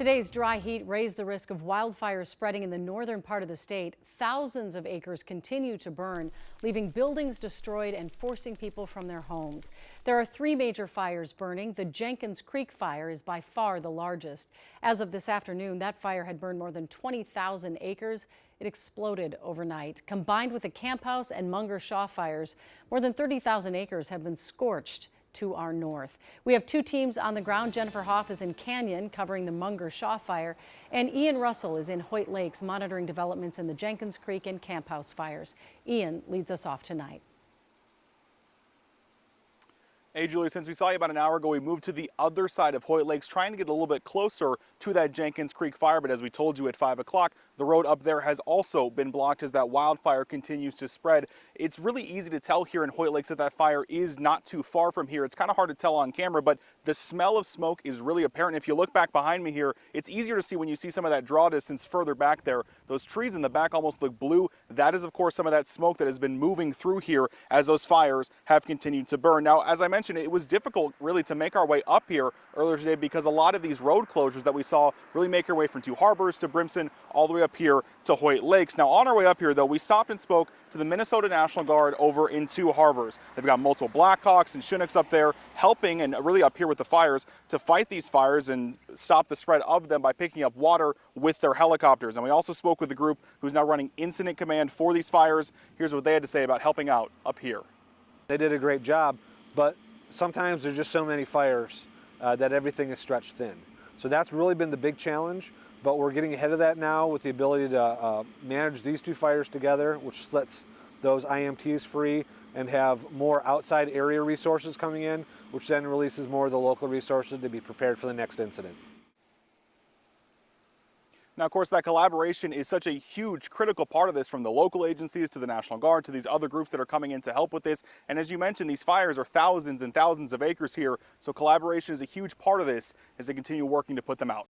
Today's dry heat raised the risk of wildfires spreading in the northern part of the state. Thousands of acres continue to burn, leaving buildings destroyed and forcing people from their homes. There are three major fires burning. The Jenkins Creek fire is by far the largest. As of this afternoon, that fire had burned more than 20,000 acres. It exploded overnight. Combined with the Camp House and Munger Shaw fires, more than 30,000 acres have been scorched to our north. We have two teams on the ground. Jennifer Hoff is in Canyon covering the Munger Shaw fire, and Ian Russell is in Hoyt Lakes monitoring developments in the Jenkins Creek and Camp House fires. Ian leads us off tonight. Hey, Julie, since we saw you about an hour ago, we moved to the other side of Hoyt Lakes, trying to get a little bit closer to that Jenkins Creek fire. But as we told you at 5 o'clock, the road up there has also been blocked as that wildfire continues to spread. It's really easy to tell here in Hoyt Lakes that that fire is not too far from here. It's kind of hard to tell on camera, but the smell of smoke is really apparent. If you look back behind me here, it's easier to see when you see some of that draw distance further back there. Those trees in the back almost look blue. That is, of course, some of that smoke that has been moving through here as those fires have continued to burn. Now, as I mentioned, it was difficult really to make our way up here earlier today because a lot of these road closures that we saw really make our way from Two Harbors to Brimson all the way up here to Hoyt Lakes. Now, on our way up here, though, we stopped and spoke to the Minnesota National Guard over in Two Harbors. They've got multiple Blackhawks and Chinooks up there helping and really up here with the fires to fight these fires and stop the spread of them by picking up water with their helicopters. And we also spoke with the group who's now running incident command for these fires. Here's what they had to say about helping out up here. They did a great job, but sometimes there's just so many fires that everything is stretched thin. So that's really been the big challenge, but we're getting ahead of that now with the ability to manage these two fires together, which lets those IMTs free and have more outside area resources coming in, which then releases more of the local resources to be prepared for the next incident. Now, of course, that collaboration is such a huge, critical part of this, from the local agencies to the National Guard to these other groups that are coming in to help with this. And as you mentioned, these fires are thousands and thousands of acres here, so collaboration is a huge part of this as they continue working to put them out.